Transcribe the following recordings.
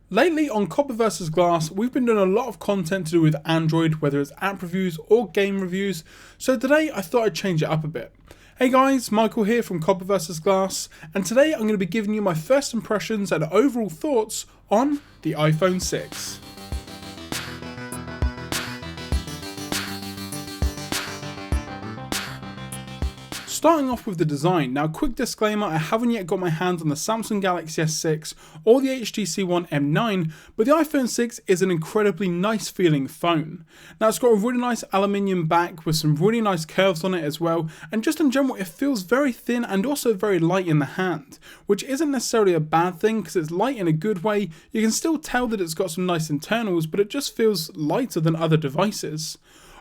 Lately on Copper vs Glass, we've been doing a lot of content to do with Android, whether it's app reviews or game reviews, so today I thought I'd change it up a bit. Hey guys, Michael here from Copper vs Glass, and today I'm going to be giving you my first impressions and overall thoughts on the iPhone 6. Starting off with the design. Now, quick disclaimer, I haven't yet got my hands on the Samsung Galaxy S6 or the HTC One M9, but the iPhone 6 is an incredibly nice feeling phone. Now, it's got a really nice aluminium back with some really nice curves on it as well, and just in general it feels very thin and also very light in the hand, which isn't necessarily a bad thing because it's light in a good way. You can still tell that it's got some nice internals, but it just feels lighter than other devices.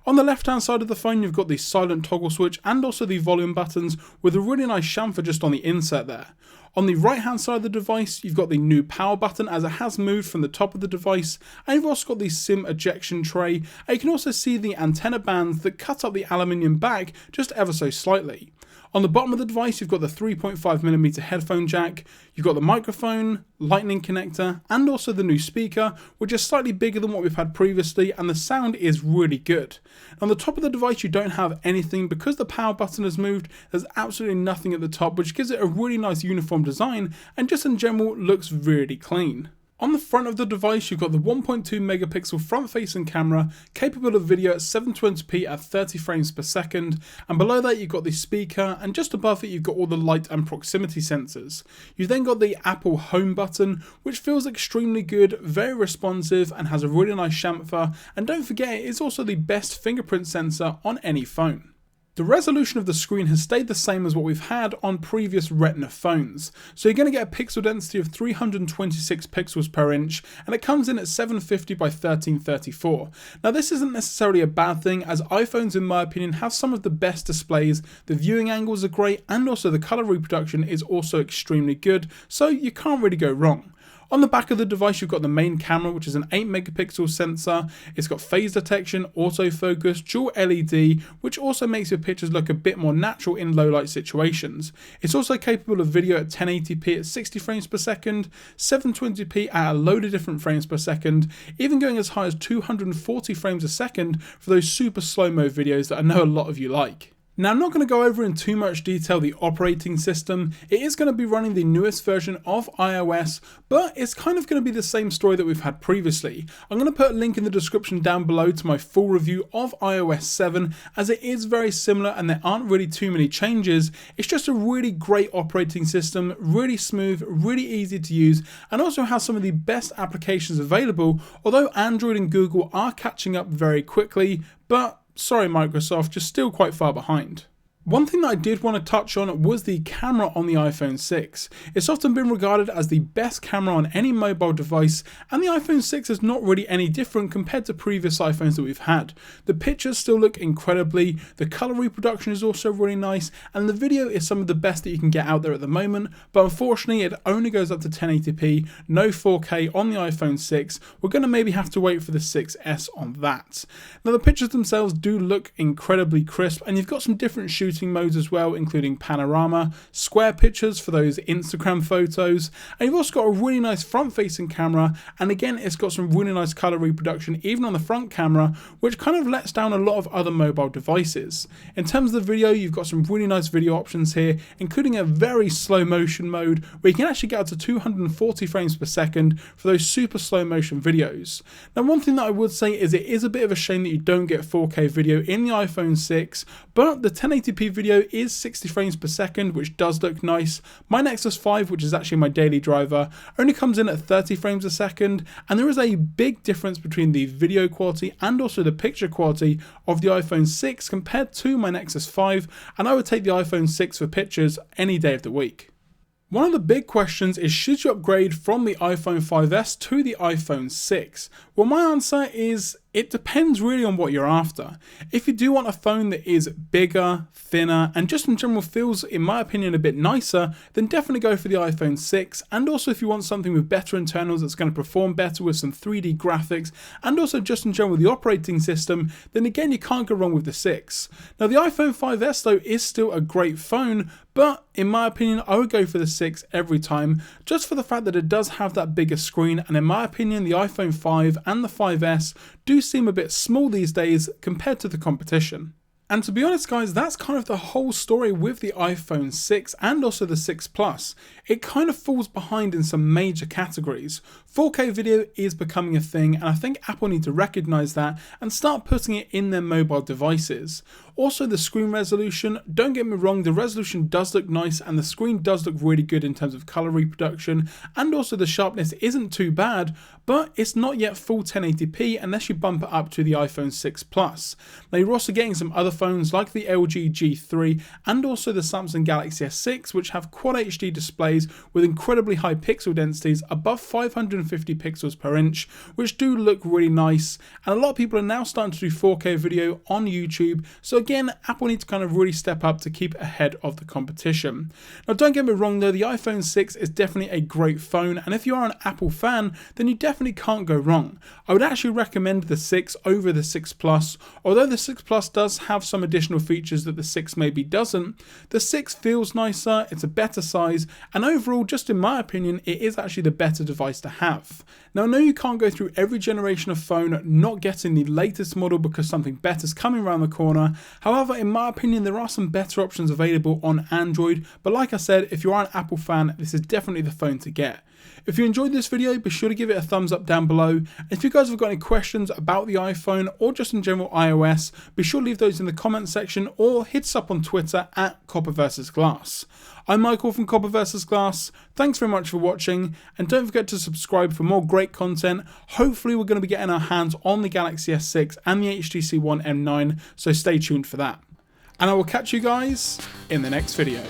On the left hand side of the phone you've got the silent toggle switch and also the volume buttons with a really nice chamfer just on the insert there. On the right hand side of the device you've got the new power button as it has moved from the top of the device, and you've also got the SIM ejection tray, and you can also see the antenna bands that cut up the aluminium back just ever so slightly. On the bottom of the device you've got the 3.5mm headphone jack, you've got the microphone, lightning connector, and also the new speaker, which is slightly bigger than what we've had previously, and the sound is really good. On the top of the device you don't have anything because the power button has moved. There's absolutely nothing at the top, which gives it a really nice uniform design and just in general looks really clean. On the front of the device you've got the 1.2 megapixel front facing camera capable of video at 720p at 30 frames per second, and below that you've got the speaker, and just above it you've got all the light and proximity sensors. You've then got the Apple home button, which feels extremely good, very responsive, and has a really nice chamfer, and don't forget it is also the best fingerprint sensor on any phone. The resolution of the screen has stayed the same as what we've had on previous Retina phones, so you're going to get a pixel density of 326 pixels per inch, and it comes in at 750 by 1334. Now this isn't necessarily a bad thing, as iPhones in my opinion have some of the best displays, the viewing angles are great, and also the colour reproduction is also extremely good, so you can't really go wrong. On the back of the device you've got the main camera, which is an 8 megapixel sensor. It's got phase detection, autofocus, dual LED, which also makes your pictures look a bit more natural in low light situations. It's also capable of video at 1080p at 60 frames per second, 720p at a load of different frames per second, even going as high as 240 frames a second for those super slow-mo videos that I know a lot of you like. Now I'm not going to go over in too much detail the operating system. It is going to be running the newest version of iOS, but it's kind of going to be the same story that we've had previously. I'm going to put a link in the description down below to my full review of iOS 7, as it is very similar and there aren't really too many changes. It's just a really great operating system, really smooth, really easy to use, and also has some of the best applications available, although Android and Google are catching up very quickly, but sorry Microsoft, you're still quite far behind. One thing that I did want to touch on was the camera on the iPhone 6. It's often been regarded as the best camera on any mobile device, and the iPhone 6 is not really any different compared to previous iPhones that we've had. The pictures still look incredibly, the colour reproduction is also really nice, and the video is some of the best that you can get out there at the moment, but unfortunately it only goes up to 1080p, no 4K on the iPhone 6. We're going to maybe have to wait for the 6S on that. Now the pictures themselves do look incredibly crisp, and you've got some different shooting modes as well, including panorama, square pictures for those Instagram photos, and you've also got a really nice front facing camera, and again it's got some really nice color reproduction even on the front camera, which kind of lets down a lot of other mobile devices. In terms of the video, you've got some really nice video options here, including a very slow motion mode where you can actually get up to 240 frames per second for those super slow motion videos. Now one thing that I would say is it is a bit of a shame that you don't get 4K video in the iPhone 6, but the 1080p video is 60 frames per second, which does look nice. My Nexus 5, which is actually my daily driver, only comes in at 30 frames a second, and there is a big difference between the video quality and also the picture quality of the iPhone 6 compared to my Nexus 5, and I would take the iPhone 6 for pictures any day of the week. One of the big questions is, should you upgrade from the iPhone 5S to the iPhone 6? Well, my answer is it depends really on what you're after. If you do want a phone that is bigger, thinner, and just in general feels, in my opinion, a bit nicer, then definitely go for the iPhone 6. And also if you want something with better internals that's going to perform better with some 3D graphics, and also just in general the operating system, then again you can't go wrong with the 6. Now the iPhone 5S though is still a great phone, but in my opinion I would go for the 6 every time, just for the fact that it does have that bigger screen, and in my opinion the iPhone 5 and the 5S do seem a bit small these days compared to the competition. And to be honest guys, that's kind of the whole story with the iPhone 6 and also the 6 Plus. It kind of falls behind in some major categories. 4K video is becoming a thing, and I think Apple need to recognise that and start putting it in their mobile devices. Also the screen resolution, don't get me wrong, the resolution does look nice and the screen does look really good in terms of colour reproduction, and also the sharpness isn't too bad, but it's not yet full 1080p unless you bump it up to the iPhone 6 Plus. Now you're also getting some other phones like the LG G3 and also the Samsung Galaxy S6, which have Quad HD displays with incredibly high pixel densities above 550 pixels per inch, which do look really nice, and a lot of people are now starting to do 4K video on YouTube, so again Apple needs to kind of really step up to keep ahead of the competition. Now don't get me wrong though, the iPhone 6 is definitely a great phone, and if you are an Apple fan then you definitely can't go wrong. I would actually recommend the 6 over the 6 Plus, although the 6 Plus does have some additional features that the 6 maybe doesn't. The 6 feels nicer, it's a better size, and overall, just in my opinion, it is actually the better device to have. Now I know you can't go through every generation of phone not getting the latest model because something better is coming around the corner. However, in my opinion, there are some better options available on Android, but like I said, if you are an Apple fan, this is definitely the phone to get. If you enjoyed this video, be sure to give it a thumbs up down below. And if you guys have got any questions about the iPhone or just in general iOS, be sure to leave those in the comment section or hit us up on Twitter at Copper vs Glass. I'm Michael from Copper vs Glass. Thanks very much for watching, and don't forget to subscribe for more great content. Hopefully we're going to be getting our hands on the Galaxy S6 and the HTC One M9, so stay tuned for that. And I will catch you guys in the next video.